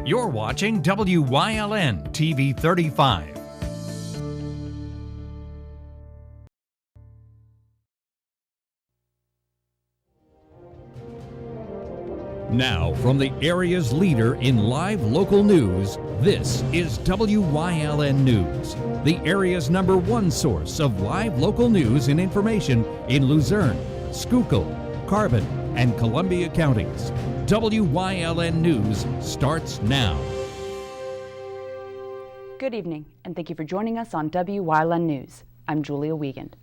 You're watching WYLN TV 35. Now, from the area's leader in live local news, this is WYLN News, the area's #1 source of live local news and information in Luzerne, Schoolkill, Carbon, and Columbia counties. WYLN News starts now. Good evening, and thank you for joining us on WYLN News. I'm Julia Wiegand.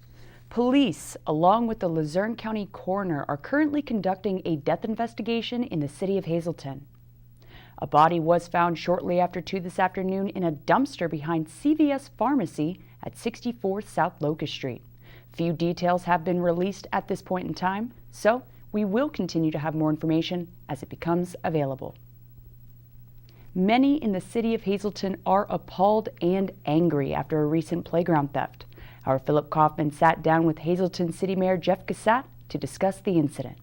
Police, along with the Luzerne County Coroner, are currently conducting a death investigation in the city of Hazleton. A body was found shortly after 2 this afternoon in a dumpster behind CVS Pharmacy at 64 South Locust Street. Few details have been released at this point in time, so we will continue to have more information as it becomes available. Many in the city of Hazleton are appalled and angry after a recent playground theft. Our Philip Kaufman sat down with Hazleton City Mayor Jeff Cassat to discuss the incident.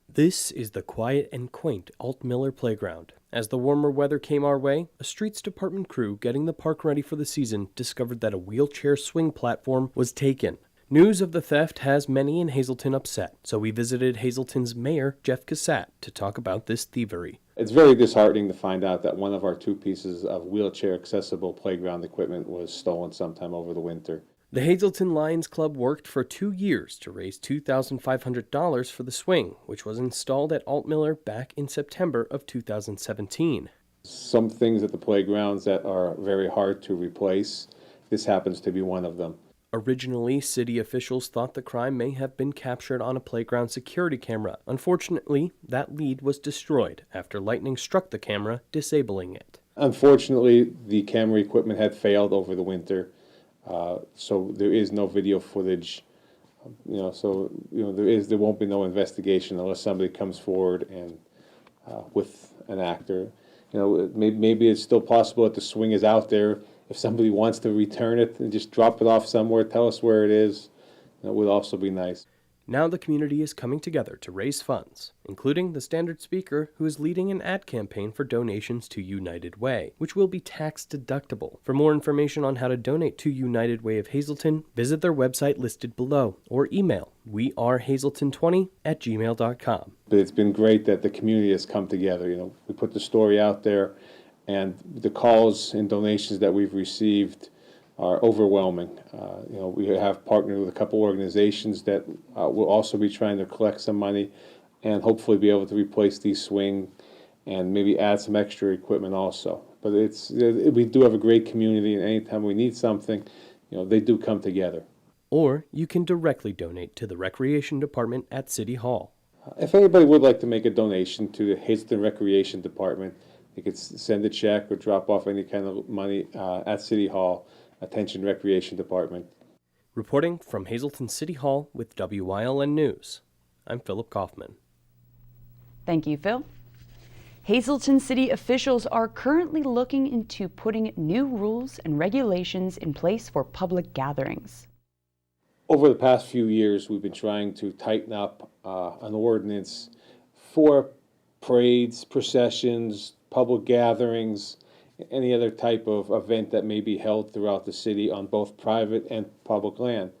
This is the quiet and quaint Alt Miller Playground. As the warmer weather came our way, a streets department crew getting the park ready for the season discovered that a wheelchair swing platform was taken. News of the theft has many in Hazleton upset, so we visited Hazleton's Mayor Jeff Cassat to talk about this thievery. It's very disheartening to find out that one of our 2 pieces of wheelchair-accessible playground equipment was stolen sometime over the winter. The Hazleton Lions Club worked for 2 years to raise $2,500 for the swing, which was installed at Alt Miller back in September of 2017. Some things at the playgrounds that are very hard to replace, this happens to be one of them. Originally, city officials thought the crime may have been captured on a playground security camera. Unfortunately, that lead was destroyed after lightning struck the camera, disabling it. Unfortunately, the camera equipment had failed over the winter, so there is no video footage. There won't be no investigation unless somebody comes forward and with an actor. Maybe it's still possible that the swing is out there. If somebody wants to return it and just drop it off somewhere, tell us where it is, that would also be nice. Now the community is coming together to raise funds, including the standard speaker who is leading an ad campaign for donations to United Way, which will be tax deductible. For more information on how to donate to United Way of Hazleton, visit their website listed below or email wearehazleton20@gmail.com. But it's been great that the community has come together. We put the story out there, and the calls and donations that we've received are overwhelming. We have partnered with a couple organizations that will also be trying to collect some money and hopefully be able to replace these swing and maybe add some extra equipment also. But we do have a great community, and anytime we need something, they do come together. Or you can directly donate to the Recreation Department at City Hall. If anybody would like to make a donation to the Hazleton Recreation Department, you could send a check or drop off any kind of money at City Hall, attention Recreation Department. Reporting from Hazleton City Hall with WYLN News, I'm Philip Kaufman. Thank you, Phil. Hazleton city officials are currently looking into putting new rules and regulations in place for public gatherings. Over the past few years, we've been trying to tighten up an ordinance for parades, processions, public gatherings, any other type of event that may be held throughout the city on both private and public land.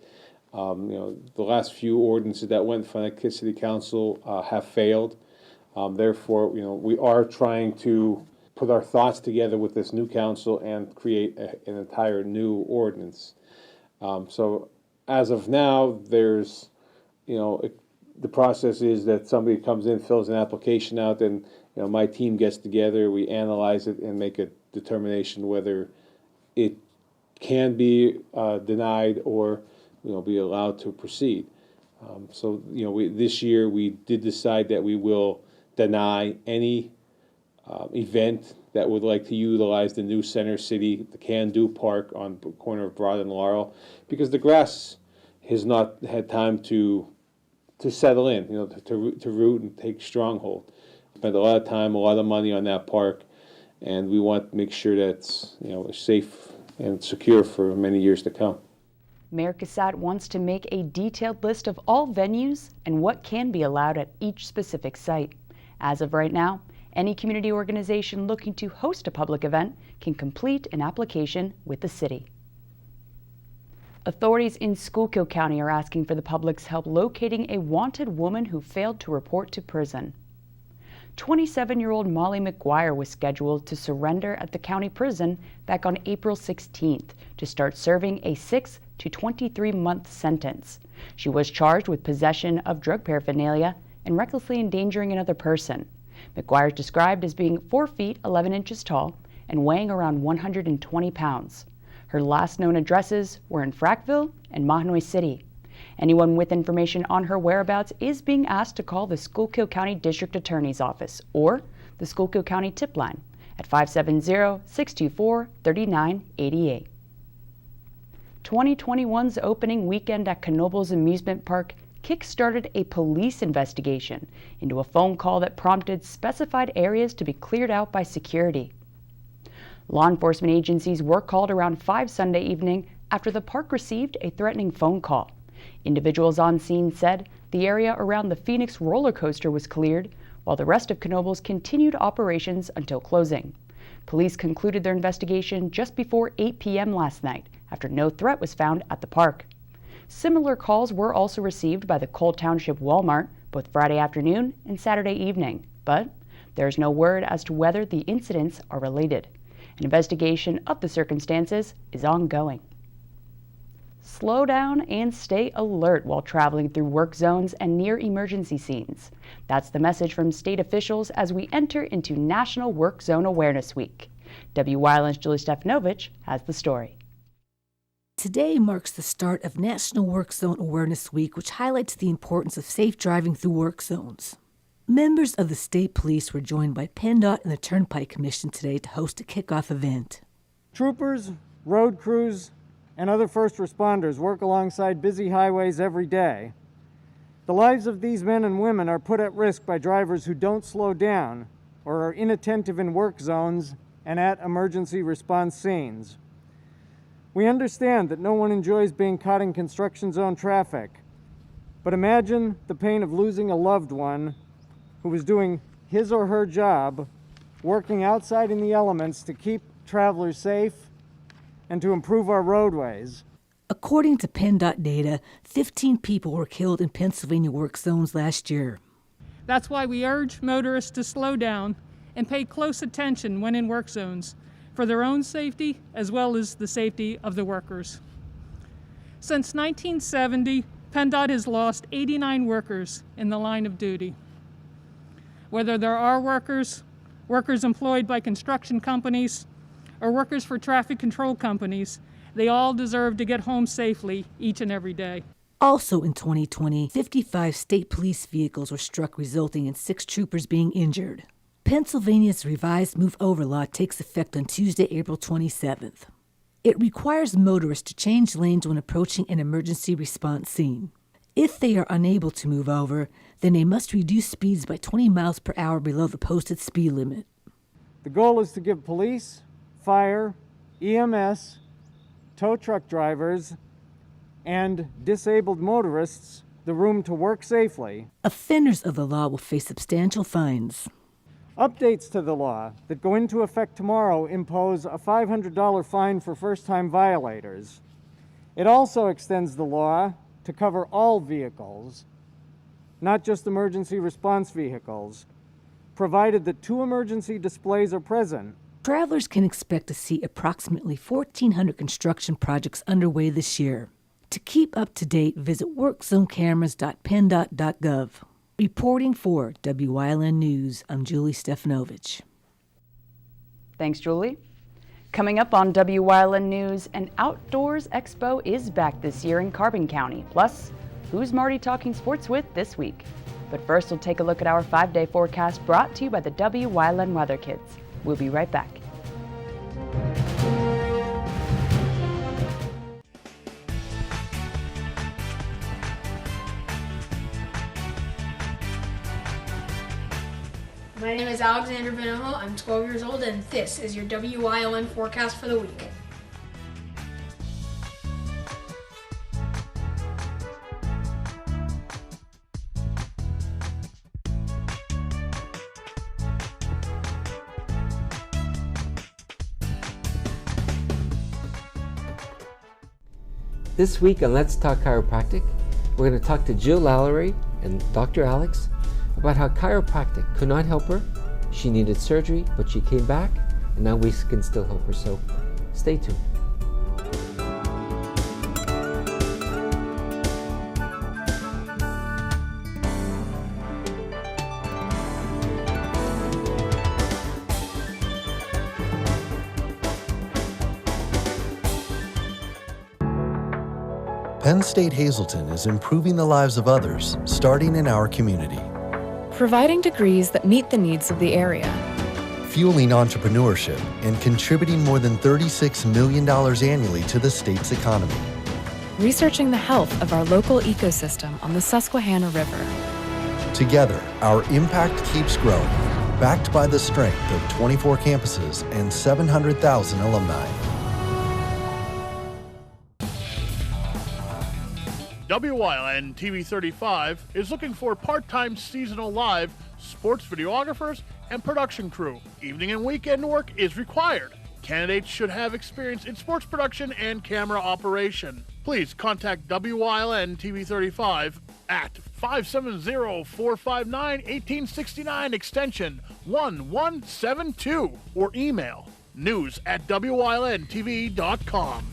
The last few ordinances that went in front of City Council have failed. Therefore, we are trying to put our thoughts together with this new council and create an entire new ordinance. So as of now, there's, the process is that somebody comes in, fills an application out, and my team gets together, we analyze it and make a determination whether it can be denied or be allowed to proceed. This year we did decide that we will deny any event that would like to utilize the new Center City, the Can-Do Park on the corner of Broad and Laurel, because the grass has not had time to settle in, to root and take stronghold. Spent a lot of time, a lot of money on that park, and we want to make sure that it's safe and secure for many years to come. Mayor Cassat wants to make a detailed list of all venues and what can be allowed at each specific site. As of right now, Any community organization looking to host a public event can complete an application with the city. Authorities in Schoolkill County are asking for the public's help locating a wanted woman who failed to report to prison. 27-year-old Molly McGuire was scheduled to surrender at the county prison back on April 16th to start serving a 6 to 23-month sentence. She was charged with possession of drug paraphernalia and recklessly endangering another person. McGuire is described as being 4 feet 11 inches tall and weighing around 120 pounds. Her last known addresses were in Frackville and Mahanoy City. Anyone with information on her whereabouts is being asked to call the Schoolkill County District Attorney's Office or the Schoolkill County Tip Line at 570-624-3988. 2021's opening weekend at Knoebels Amusement Park kick-started a police investigation into a phone call that prompted specified areas to be cleared out by security. Law enforcement agencies were called around 5 Sunday evening after the park received a threatening phone call. Individuals on scene said the area around the Phoenix roller coaster was cleared, while the rest of Knoebels continued operations until closing. Police concluded their investigation just before 8 p.m. last night, after no threat was found at the park. Similar calls were also received by the Cole Township Walmart both Friday afternoon and Saturday evening, but there's no word as to whether the incidents are related. An investigation of the circumstances is ongoing. Slow down and stay alert while traveling through work zones and near emergency scenes. That's the message from state officials as we enter into National Work Zone Awareness Week. Wyln's Julie Stefanovic has the story. Today marks the start of National Work Zone Awareness Week, which highlights the importance of safe driving through work zones. Members of the state police were joined by PennDOT and the Turnpike Commission today to host a kickoff event. Troopers, road crews, and other first responders work alongside busy highways every day. The lives of these men and women are put at risk by drivers who don't slow down or are inattentive in work zones and at emergency response scenes. We understand that no one enjoys being caught in construction zone traffic, but imagine the pain of losing a loved one who was doing his or her job, working outside in the elements to keep travelers safe and to improve our roadways. According to PennDOT data, 15 people were killed in Pennsylvania work zones last year. That's why we urge motorists to slow down and pay close attention when in work zones for their own safety as well as the safety of the workers. Since 1970, PennDOT has lost 89 workers in the line of duty. Whether there are workers employed by construction companies, or workers for traffic control companies, they all deserve to get home safely each and every day. Also in 2020, 55 state police vehicles were struck, resulting in 6 troopers being injured. Pennsylvania's revised Move Over law takes effect on Tuesday, April 27th. It requires motorists to change lanes when approaching an emergency response scene. If they are unable to move over, then they must reduce speeds by 20 miles per hour below the posted speed limit. The goal is to give police, fire, EMS, tow truck drivers, and disabled motorists the room to work safely. Offenders of the law will face substantial fines. Updates to the law that go into effect tomorrow impose a $500 fine for first-time violators. It also extends the law to cover all vehicles, not just emergency response vehicles, provided that 2 emergency displays are present. Travelers can expect to see approximately 1,400 construction projects underway this year. To keep up to date, visit workzonecameras.penndot.gov. Reporting for Wyln News, I'm Julie Stefanovic. Thanks, Julie. Coming up on Wyln News, an outdoors expo is back this year in Carbon County. Plus, who's Marty talking sports with this week? But first, we'll take a look at our 5-day forecast brought to you by the Wyln Weather Kids. We'll be right back. My name is Alexander Vinoho. I'm 12 years old, and this is your Wyln forecast for the week. This week on Let's Talk Chiropractic, we're going to talk to Jill Lallery and Dr. Alex about how chiropractic could not help her. She needed surgery, but she came back, and now we can still help her. So stay tuned. Penn State Hazleton is improving the lives of others, starting in our community. Providing degrees that meet the needs of the area. Fueling entrepreneurship and contributing more than $36 million annually to the state's economy. Researching the health of our local ecosystem on the Susquehanna River. Together, our impact keeps growing, backed by the strength of 24 campuses and 700,000 alumni. Wyln TV 35 is looking for part-time seasonal live sports videographers and production crew. Evening and weekend work is required. Candidates should have experience in sports production and camera operation. Please contact Wyln TV 35 at 570-459-1869 extension 1172 or email news@wylntv.com.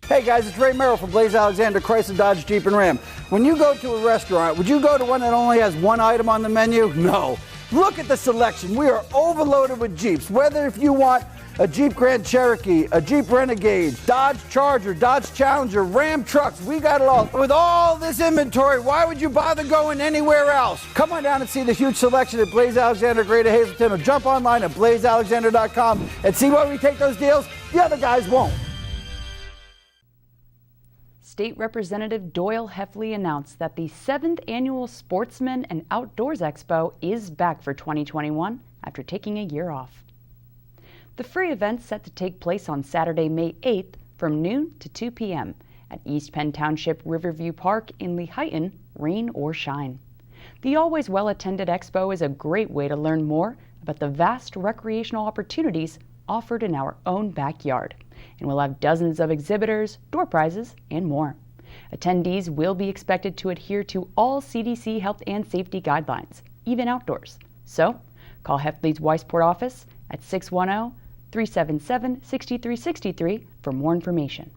Hey guys, it's Ray Merrill from Blaze Alexander Chrysler Dodge Jeep and Ram. When you go to a restaurant, would you go to one that only has one item on the menu? No. Look at the selection. We are overloaded with Jeeps. Whether if you want a Jeep Grand Cherokee, a Jeep Renegade, Dodge Charger, Dodge Challenger, Ram trucks, we got it all. With all this inventory, why would you bother going anywhere else? Come on down and see the huge selection at Blaze Alexander Greater Hazleton, or jump online at blazealexander.com and see where we take those deals the other guys won't. State Representative Doyle Heffley announced that the 7th Annual Sportsman and Outdoors Expo is back for 2021 after taking a year off. The free event's set to take place on Saturday, May 8th from noon to 2 p.m. at East Penn Township Riverview Park in Lehighton, rain or shine. The always well-attended expo is a great way to learn more about the vast recreational opportunities offered in our own backyard. And we'll have dozens of exhibitors, door prizes, and more. Attendees will be expected to adhere to all CDC health and safety guidelines, even outdoors. So, call Heffley's Weisport office at 610-377-6363 for more information.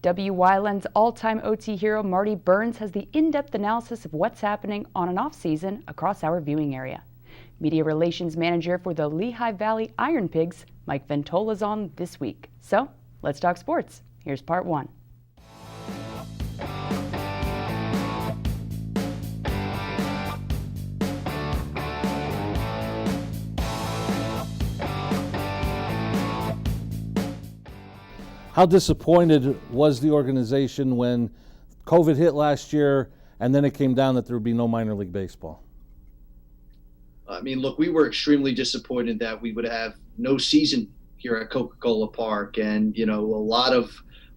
Wyln's all-time OT hero Marty Burns has the in-depth analysis of what's happening on and off-season across our viewing area. Media Relations Manager for the Lehigh Valley Iron Pigs, Mike Ventola, is on this week. So, let's talk sports. Here's part one. How disappointed was the organization when COVID hit last year and then it came down that there would be no minor league baseball? I mean, look, we were extremely disappointed that we would have no season here at Coca-Cola Park. And, you know, a lot of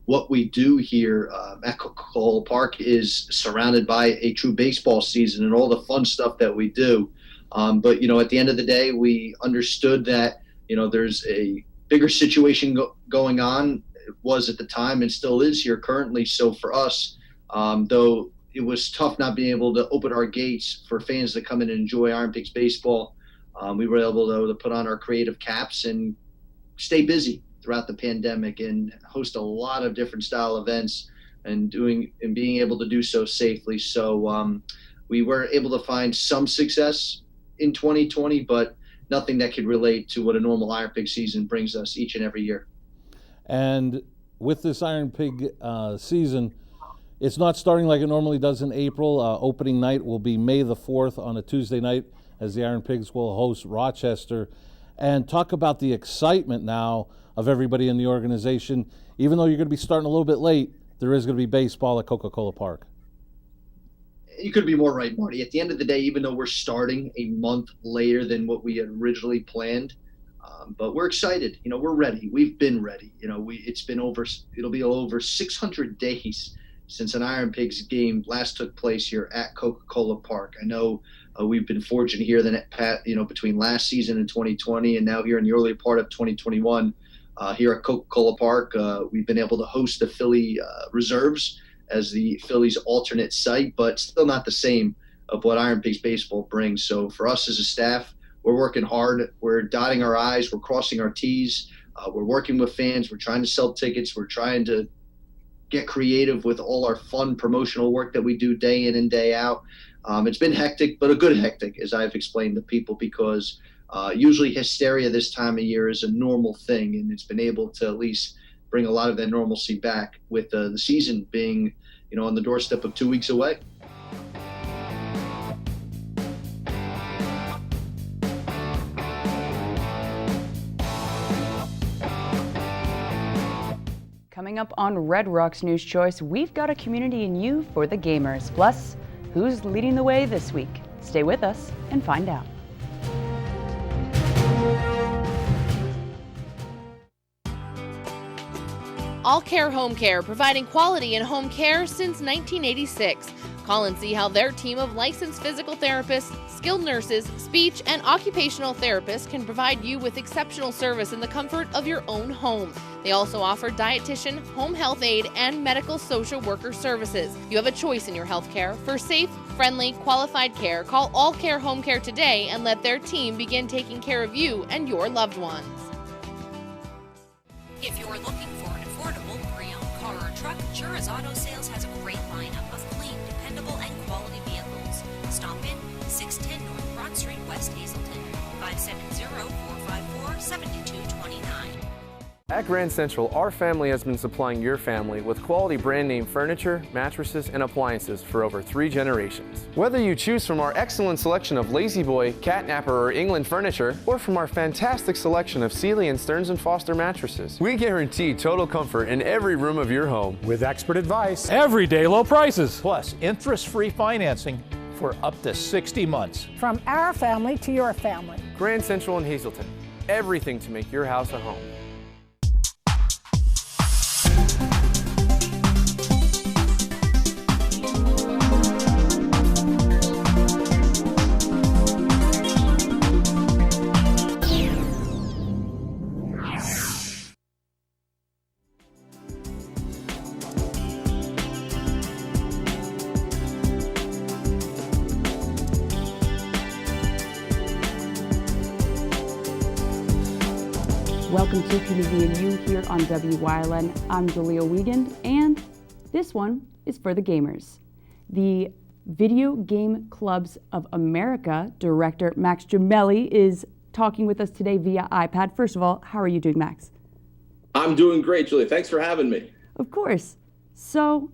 what we do here at Coca-Cola Park is surrounded by a true baseball season and all the fun stuff that we do. But, you know, at the end of the day, we understood that, you know, there's a bigger situation going on. It was at the time and still is here currently. So for us, though, it was tough not being able to open our gates for fans to come in and enjoy Iron Pigs baseball. We were able to put on our creative caps and stay busy throughout the pandemic and host a lot of different style events and being able to do so safely. So we were able to find some success in 2020, but nothing that could relate to what a normal Iron Pig season brings us each and every year. And with this Iron Pig season, it's not starting like it normally does in April. Opening night will be May the 4th on a Tuesday night as the Iron Pigs will host Rochester. And talk about the excitement now of everybody in the organization. Even though you're going to be starting a little bit late, there is going to be baseball at Coca-Cola Park. You couldn't be more right, Marty. At the end of the day, even though we're starting a month later than what we had originally planned, but we're excited. You know, we're ready. We've been ready. You know, it'll be over 600 days since an Iron Pigs game last took place here at Coca-Cola Park. I know we've been fortunate here between last season and 2020 and now here in the early part of 2021. here at Coca-Cola Park. We've been able to host the Philly reserves as the Phillies' alternate site, but still not the same of what Iron Pigs baseball brings. So for us as a staff, we're working hard. We're dotting our I's. We're crossing our T's. We're working with fans. We're trying to sell tickets. We're trying to get creative with all our fun promotional work that we do day in and day out. It's been hectic, but a good hectic, as I've explained to people, because usually hysteria this time of year is a normal thing, and it's been able to at least bring a lot of that normalcy back with the season being, on the doorstep of 2 weeks away. Coming up on Red Rock's News Choice, we've got a community in you for the gamers. Plus, who's leading the way this week? Stay with us and find out. All Care Home Care, providing quality in home care since 1986. Call and see how their team of licensed physical therapists, skilled nurses, speech, and occupational therapists can provide you with exceptional service in the comfort of your own home. They also offer dietitian, home health aide, and medical social worker services. You have a choice in your health care. For safe, friendly, qualified care, call All Care Home Care today and let their team begin taking care of you and your loved ones. If you're looking for an affordable pre-owned car or truck, Jura's Auto Sales has a great lineup of clean, dependable, and quality vehicles. Stop in 610 North Broad Street, West Hazleton, 570-454-7229. At Grand Central, our family has been supplying your family with quality brand name furniture, mattresses, and appliances for over 3 generations. Whether you choose from our excellent selection of Lazy Boy, Catnapper, or England furniture, or from our fantastic selection of Sealy and Stearns & Foster mattresses, we guarantee total comfort in every room of your home. With expert advice, everyday low prices, plus interest-free financing for up to 60 months. From our family to your family. Grand Central in Hazleton. Everything to make your house a home. Welcome to Community and You here on Wyln. I'm Julia Wiegand, and this one is for the gamers. The Video Game Clubs of America director Max Gemelli is talking with us today via iPad. First of all, how are you doing, Max? I'm doing great, Julia. Thanks for having me. Of course. So,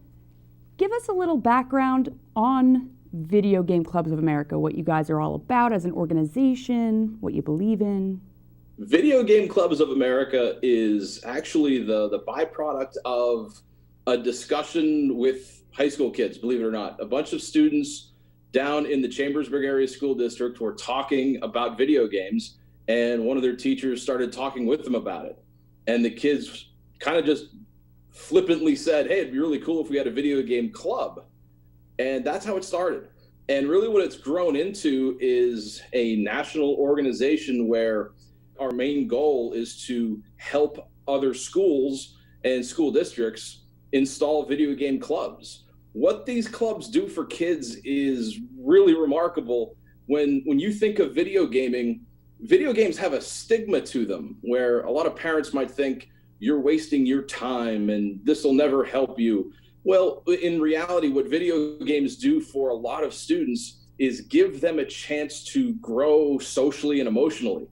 give us a little background on Video Game Clubs of America, what you guys are all about as an organization, what you believe in. Video Game Clubs of America is actually the byproduct of a discussion with high school kids, believe it or not. A bunch of students down in the Chambersburg area school district were talking about video games, and one of their teachers started talking with them about it. And the kids kind of just flippantly said, hey, it'd be really cool if we had a video game club. And that's how it started. And really what it's grown into is a national organization where our main goal is to help other schools and school districts install video game clubs. What these clubs do for kids is really remarkable. When you think of video gaming, video games have a stigma to them where a lot of parents might think you're wasting your time and this will never help you. Well, in reality, what video games do for a lot of students is give them a chance to grow socially and emotionally.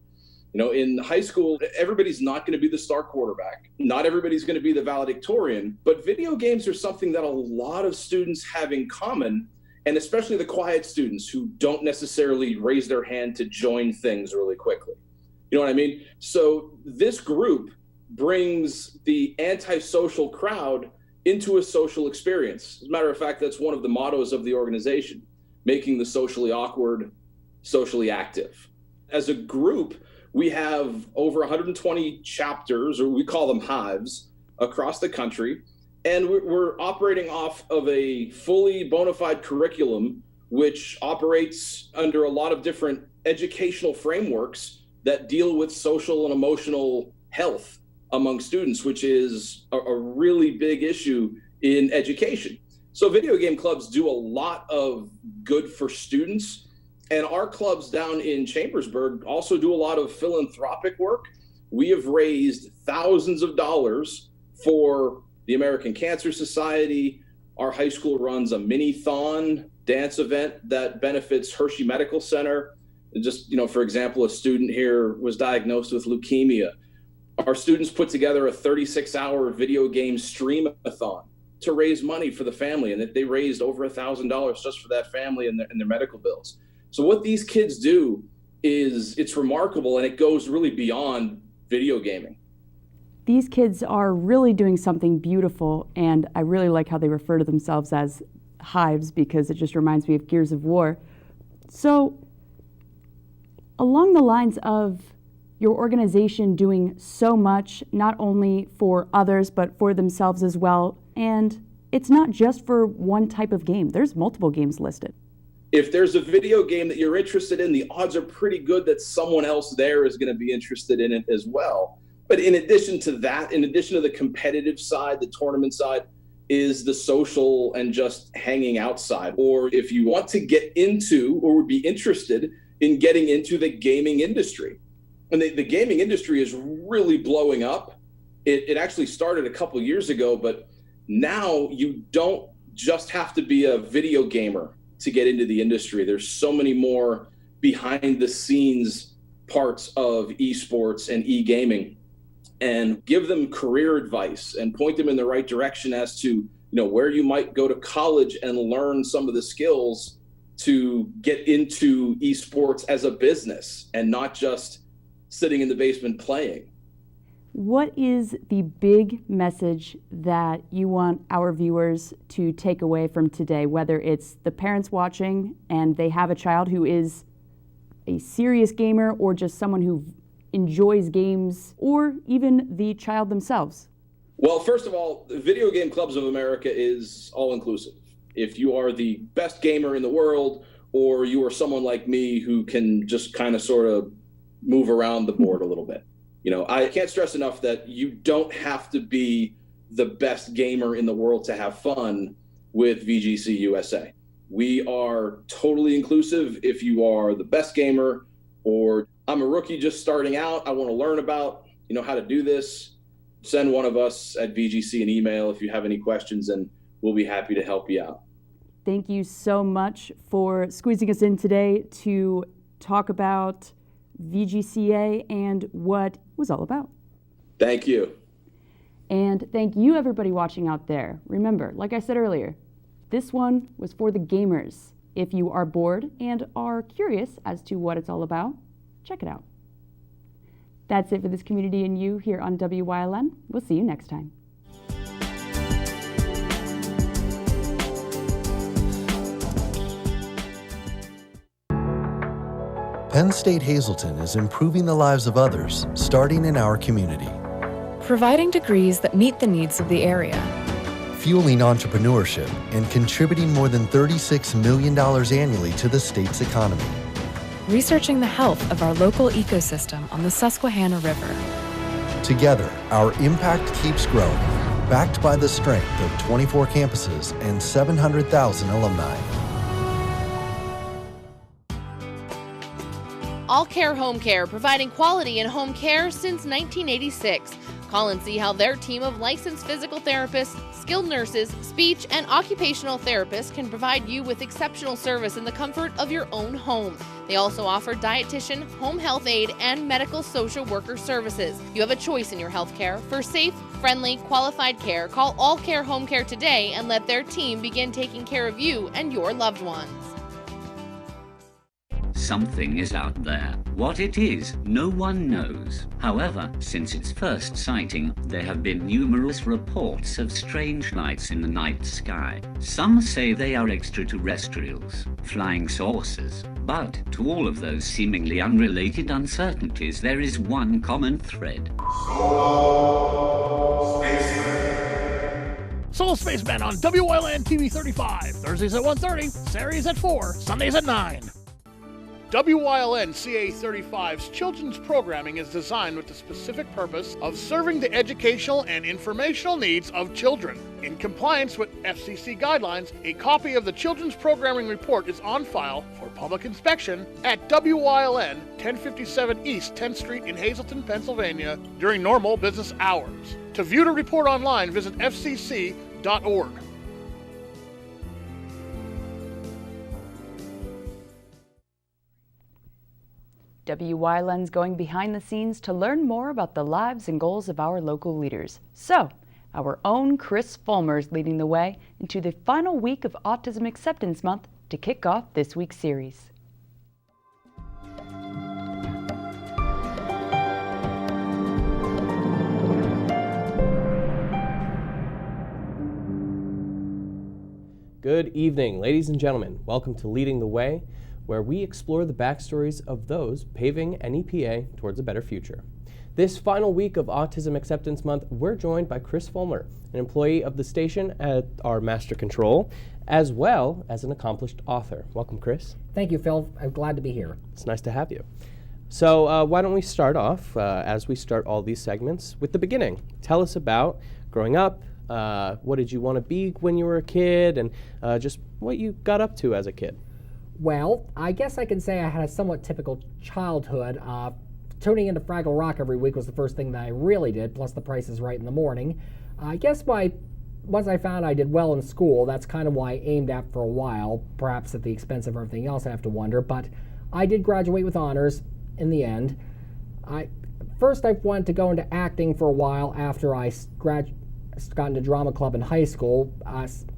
In high school, everybody's not going to be the star quarterback. Not everybody's going to be the valedictorian, but video games are something that a lot of students have in common, and especially the quiet students who don't necessarily raise their hand to join things really quickly. You know what I mean? So this group brings the antisocial crowd into a social experience. As a matter of fact, that's one of the mottos of the organization, making the socially awkward, socially active. As a group, we have over 120 chapters, or we call them hives, across the country. And we're operating off of a fully bona fide curriculum, which operates under a lot of different educational frameworks that deal with social and emotional health among students, which is a really big issue in education. So video game clubs do a lot of good for students, and our clubs down in Chambersburg also do a lot of philanthropic work. We have raised thousands of dollars for the American Cancer Society. Our high school runs a mini-thon dance event that benefits Hershey Medical Center. Just, for example, a student here was diagnosed with leukemia. Our students put together a 36-hour video game stream-a-thon to raise money for the family, and that they raised over $1,000 just for that family and their medical bills. So what these kids do it's remarkable, and it goes really beyond video gaming. These kids are really doing something beautiful, and I really like how they refer to themselves as hives, because it just reminds me of Gears of War. So, along the lines of your organization doing so much, not only for others, but for themselves as well, and it's not just for one type of game. There's multiple games listed. If there's a video game that you're interested in, the odds are pretty good that someone else there is going to be interested in it as well. But in addition to that, in addition to the competitive side, the tournament side, is the social and just hanging out side. Or if you want to get into or would be interested in getting into the gaming industry. And the gaming industry is really blowing up. It actually started a couple years ago, but now you don't just have to be a video gamer to get into the industry. There's so many more behind the scenes parts of esports and e-gaming, and give them career advice and point them in the right direction as to where you might go to college and learn some of the skills to get into esports as a business and not just sitting in the basement playing. What is the big message that you want our viewers to take away from today, whether it's the parents watching and they have a child who is a serious gamer, or just someone who enjoys games, or even the child themselves? Well, first of all, Video Game Clubs of America is all-inclusive. If you are the best gamer in the world, or you are someone like me who can just kind of sort of move around the board a little bit. I can't stress enough that you don't have to be the best gamer in the world to have fun with VGC USA. We are totally inclusive. If you are the best gamer, or I'm a rookie just starting out, I want to learn about, how to do this, send one of us at VGC an email if you have any questions, and we'll be happy to help you out. Thank you so much for squeezing us in today to talk about VGCA and what it was all about. Thank you. And thank you, everybody watching out there. Remember, like I said earlier, this one was for the gamers. If you are bored and are curious as to what it's all about, check it out. That's it for This Community and You here on WYLN. We'll see you next time. Penn State Hazleton is improving the lives of others, starting in our community. Providing degrees that meet the needs of the area. Fueling entrepreneurship and contributing more than $36 million annually to the state's economy. Researching the health of our local ecosystem on the Susquehanna River. Together, our impact keeps growing, backed by the strength of 24 campuses and 700,000 alumni. All Care Home Care, providing quality in home care since 1986. Call and see how their team of licensed physical therapists, skilled nurses, speech, and occupational therapists can provide you with exceptional service in the comfort of your own home. They also offer dietitian, home health aide, and medical social worker services. You have a choice in your health care. For safe, friendly, qualified care, call All Care Home Care today and let their team begin taking care of you and your loved ones. Something is out there. What it is, no one knows. However, since its first sighting, there have been numerous reports of strange lights in the night sky. Some say they are extraterrestrials, flying saucers. But to all of those seemingly unrelated uncertainties, there is one common thread. Soul Spaceman on WYLN TV 35. Thursdays at 1:30, Saturdays at 4, Sundays at 9. WYLN CA35's children's programming is designed with the specific purpose of serving the educational and informational needs of children. In compliance with FCC guidelines, a copy of the Children's Programming Report is on file for public inspection at WYLN 1057 East 10th Street in Hazleton, Pennsylvania during normal business hours. To view the report online, visit fcc.org. WYLN's going behind the scenes to learn more about the lives and goals of our local leaders. So, our own Chris Fulmer is leading the way into the final week of Autism Acceptance Month to kick off this week's series. Good evening, ladies and gentlemen. Welcome to Leading the Way, where we explore the backstories of those paving NEPA towards a better future. This final week of Autism Acceptance Month, we're joined by Chris Fulmer, an employee of the station at our Master Control, as well as an accomplished author. Welcome, Chris. Thank you, Phil. I'm glad to be here. It's nice to have you. So why don't we start off, as we start all these segments, with the beginning. Tell us about growing up, what did you want to be when you were a kid, and just what you got up to as a kid. Well, I guess I can say I had a somewhat typical childhood. Tuning into Fraggle Rock every week was the first thing that I really did, plus The Price is Right in the morning. I guess once I found I did well in school, that's kind of what I aimed at for a while, perhaps at the expense of everything else, I have to wonder, but I did graduate with honors in the end. First I wanted to go into acting for a while after I got into drama club in high school.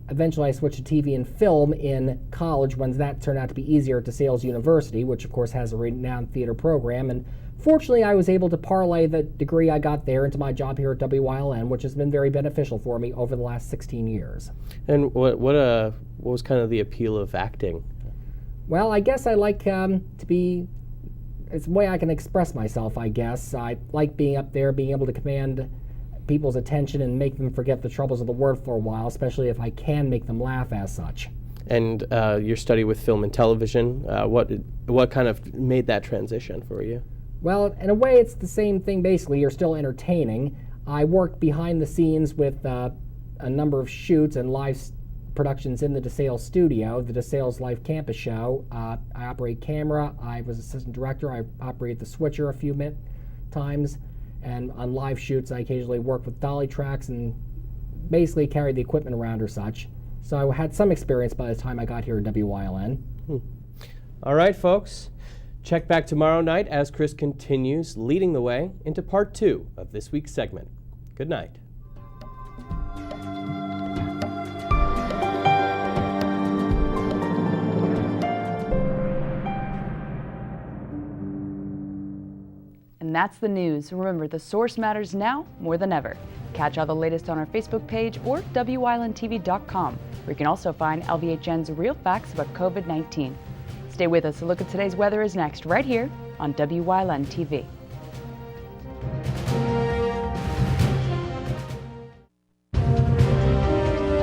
Eventually I switched to TV and film in college when that turned out to be easier at DeSales University, which of course has a renowned theater program, and fortunately I was able to parlay the degree I got there into my job here at WYLN, which has been very beneficial for me over the last 16 years. And what was kind of the appeal of acting? Well, I guess I like to be, it's a way I can express myself, I guess. I like being up there, being able to command people's attention and make them forget the troubles of the world for a while, especially if I can make them laugh as such. And your study with film and television, what kind of made that transition for you? Well, in a way it's the same thing basically. You're still entertaining. I work behind the scenes with a number of shoots and live productions in the DeSales studio, the DeSales Live Campus Show. I operate camera, I was assistant director, I operated the switcher a few times, and on live shoots I occasionally work with dolly tracks and basically carry the equipment around or such. So I had some experience by the time I got here at WYLN. All right, folks. Check back tomorrow night as Chris continues leading the way into part 2 of this week's segment. Good night. And that's the news. Remember, the source matters now more than ever. Catch all the latest on our Facebook page or WYLNTV.com, where you can also find LVHN's real facts about COVID-19. Stay with us. A look at today's weather is next, right here on WYLN TV.